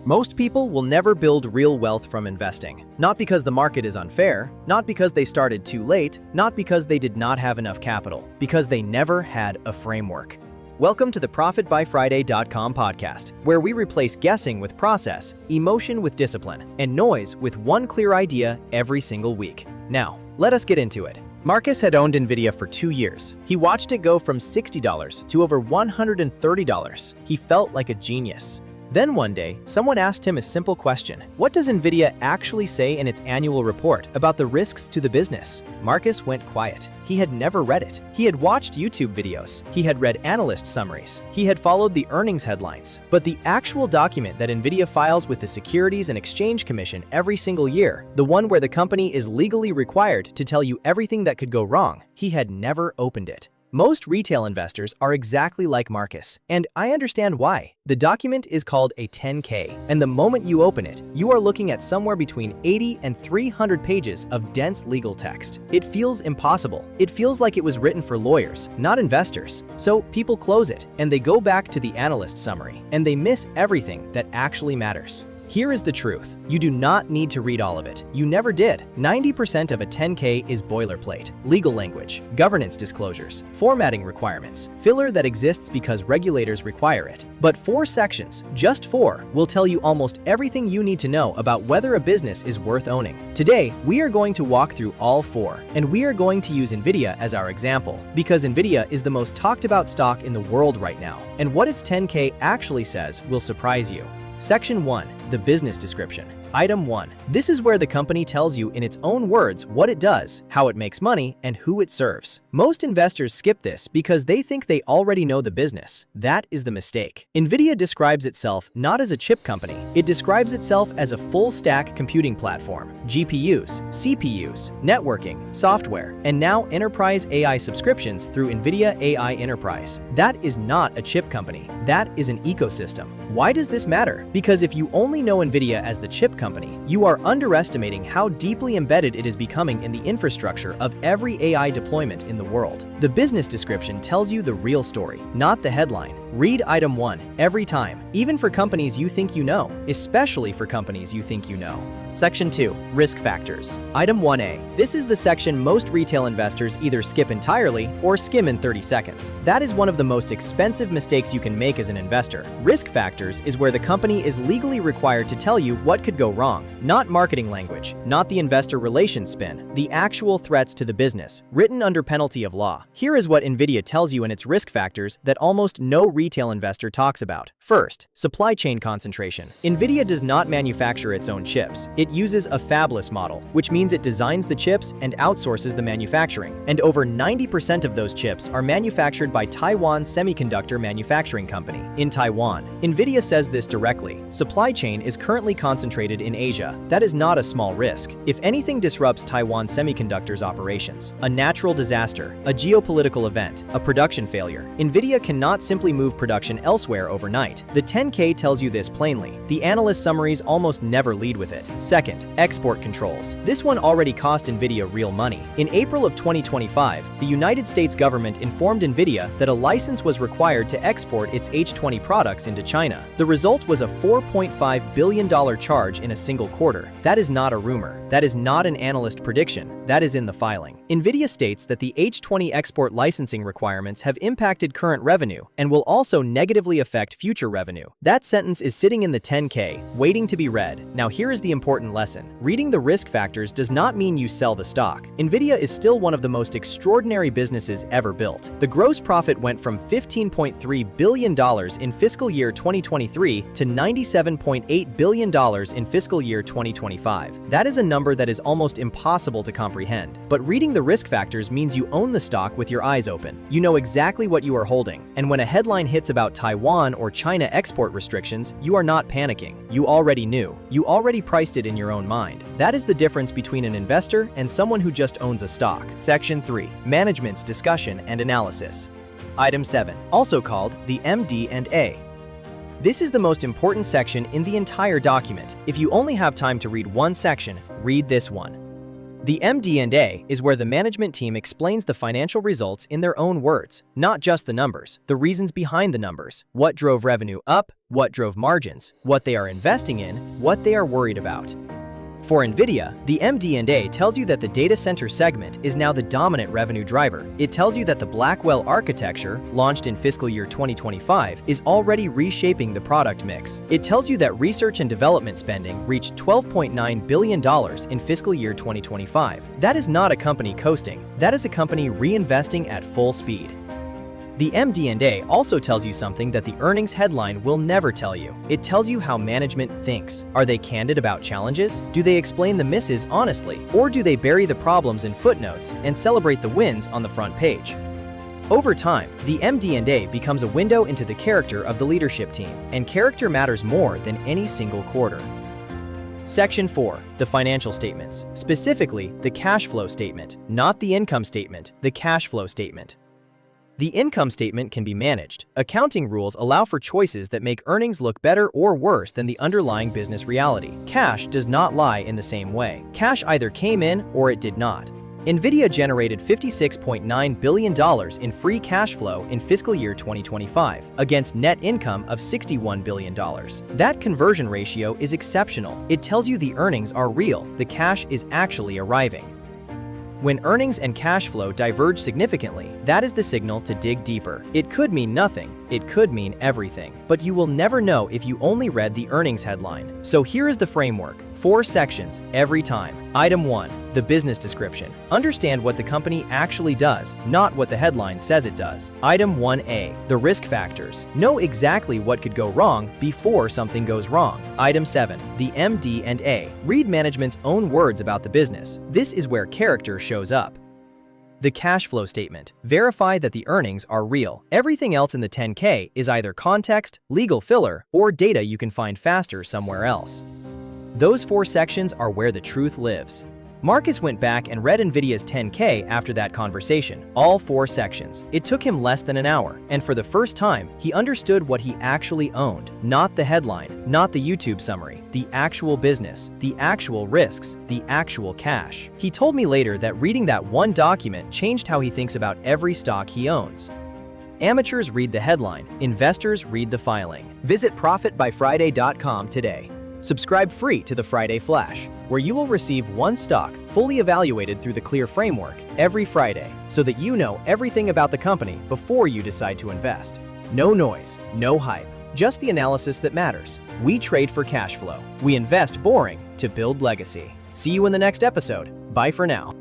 Most people will never build real wealth from investing. Not because the market is unfair, not because they started too late, not because they did not have enough capital, because they never had a framework. Welcome to the ProfitByFriday.com podcast, where we replace guessing with process, emotion with discipline, and noise with one clear idea every single week. Now, let us get into it. Marcus had owned Nvidia for 2 years. He watched it go from $60 to over $130. He felt like a genius. Then one day, someone asked him a simple question. What does Nvidia actually say in its annual report about the risks to the business? Marcus went quiet. He had never read it. He had watched YouTube videos. He had read analyst summaries. He had followed the earnings headlines. But the actual document that Nvidia files with the Securities and Exchange Commission every single year, the one where the company is legally required to tell you everything that could go wrong, he had never opened it. Most retail investors are exactly like Marcus, and I understand why. The document is called a 10K, and the moment you open it, you are looking at somewhere between 80 and 300 pages of dense legal text. It feels impossible. It feels like it was written for lawyers, not investors. So people close it, and they go back to the analyst summary, and they miss everything that actually matters. Here is the truth. You do not need to read all of it. You never did. 90% of a 10K is boilerplate, legal language, governance disclosures, formatting requirements, filler that exists because regulators require it. But 4 sections, just 4, will tell you almost everything you need to know about whether a business is worth owning. Today, we are going to walk through all 4, and we are going to use Nvidia as our example, because Nvidia is the most talked about stock in the world right now, and what its 10K actually says will surprise you. Section 1. The business description. Item 1. This is where the company tells you in its own words what it does, how it makes money, and who it serves. Most investors skip this because they think they already know the business. That is the mistake. Nvidia describes itself not as a chip company. It describes itself as a full-stack computing platform. GPUs, CPUs, networking, software, and now enterprise AI subscriptions through Nvidia AI Enterprise. That is not a chip company. That is an ecosystem. Why does this matter? Because if you only know Nvidia as the chip company, you are underestimating how deeply embedded it is becoming in the infrastructure of every AI deployment in the world. The business description tells you the real story, not the headline. Read item 1 every time, even for companies you think you know, especially for companies you think you know. Section 2. Risk factors. Item 1A. This is the section most retail investors either skip entirely or skim in 30 seconds. That is one of the most expensive mistakes you can make as an investor. Risk factors is where the company is legally required to tell you what could go wrong. Not marketing language, not the investor relations spin, the actual threats to the business, written under penalty of law. Here is what Nvidia tells you in its risk factors that almost no retail investor talks about. First, supply chain concentration. Nvidia does not manufacture its own chips. It uses a fabless model, which means it designs the chips and outsources the manufacturing. And over 90% of those chips are manufactured by Taiwan Semiconductor Manufacturing Company in Taiwan. Nvidia says this directly. Supply chain is currently concentrated in Asia. That is not a small risk. If anything disrupts Taiwan Semiconductor's operations, a natural disaster, a geopolitical event, a production failure, Nvidia cannot simply move production elsewhere overnight. The 10K tells you this plainly. The analyst summaries almost never lead with it. Second, export controls. This one already cost Nvidia real money. In April of 2025, the United States government informed Nvidia that a license was required to export its H20 products into China. The result was a $4.5 billion charge in a single quarter. That is not a rumor. That is not an analyst prediction. That is in the filing. Nvidia states that the H20 export licensing requirements have impacted current revenue and will also negatively affect future revenue. That sentence is sitting in the 10K, waiting to be read. Now here is the important lesson. Reading the risk factors does not mean you sell the stock. Nvidia is still one of the most extraordinary businesses ever built. The gross profit went from $15.3 billion in fiscal year 2023 to $97.8 billion in fiscal year 2025. That is a number that is almost impossible to comprehend. But reading the risk factors means you own the stock with your eyes open. You know exactly what you are holding. And when a headline hits about Taiwan or China export restrictions, you are not panicking. You already knew. You already priced it in your own mind. That is the difference between an investor and someone who just owns a stock. Section 3. Management's discussion and analysis. Item 7, also called the MD&A. This is the most important section in the entire document. If you only have time to read one section, read this one. The MD&A is where the management team explains the financial results in their own words, not just the numbers, the reasons behind the numbers, what drove revenue up, what drove margins, what they are investing in, what they are worried about. For Nvidia, the MD&A tells you that the data center segment is now the dominant revenue driver. It tells you that the Blackwell architecture, launched in fiscal year 2025, is already reshaping the product mix. It tells you that research and development spending reached $12.9 billion in fiscal year 2025. That is not a company coasting. That is a company reinvesting at full speed. The MD&A also tells you something that the earnings headline will never tell you. It tells you how management thinks. Are they candid about challenges? Do they explain the misses honestly? Or do they bury the problems in footnotes and celebrate the wins on the front page? Over time, the MD&A becomes a window into the character of the leadership team, and character matters more than any single quarter. Section 4. The financial statements. Specifically, the cash flow statement, not the income statement, the cash flow statement. The income statement can be managed. Accounting rules allow for choices that make earnings look better or worse than the underlying business reality. Cash does not lie in the same way. Cash either came in or it did not. Nvidia generated $56.9 billion in free cash flow in fiscal year 2025, against net income of $61 billion. That conversion ratio is exceptional. It tells you the earnings are real, the cash is actually arriving. When earnings and cash flow diverge significantly, that is the signal to dig deeper. It could mean nothing, it could mean everything, but you will never know if you only read the earnings headline. So here is the framework. 4 sections every time. Item 1. The business description. Understand what the company actually does, not what the headline says it does. Item 1A. The risk factors. Know exactly what could go wrong before something goes wrong. Item 7. The MD&A. Read management's own words about the business. This is where character shows up. The cash flow statement. Verify that the earnings are real. Everything else in the 10K is either context, legal filler, or data you can find faster somewhere else. Those 4 sections are where the truth lives. Marcus went back and read Nvidia's 10K after that conversation, all 4 sections. It took him less than an hour, and for the first time, he understood what he actually owned. Not the headline, not the YouTube summary, the actual business, the actual risks, the actual cash. He told me later that reading that one document changed how he thinks about every stock he owns. Amateurs read the headline, investors read the filing. Visit profitbyfriday.com today. Subscribe free to the Friday Flash, where you will receive one stock fully evaluated through the clear framework every Friday, so that you know everything about the company before you decide to invest. No noise, no hype, just the analysis that matters. We trade for cash flow. We invest boring to build legacy. See you in the next episode. Bye for now.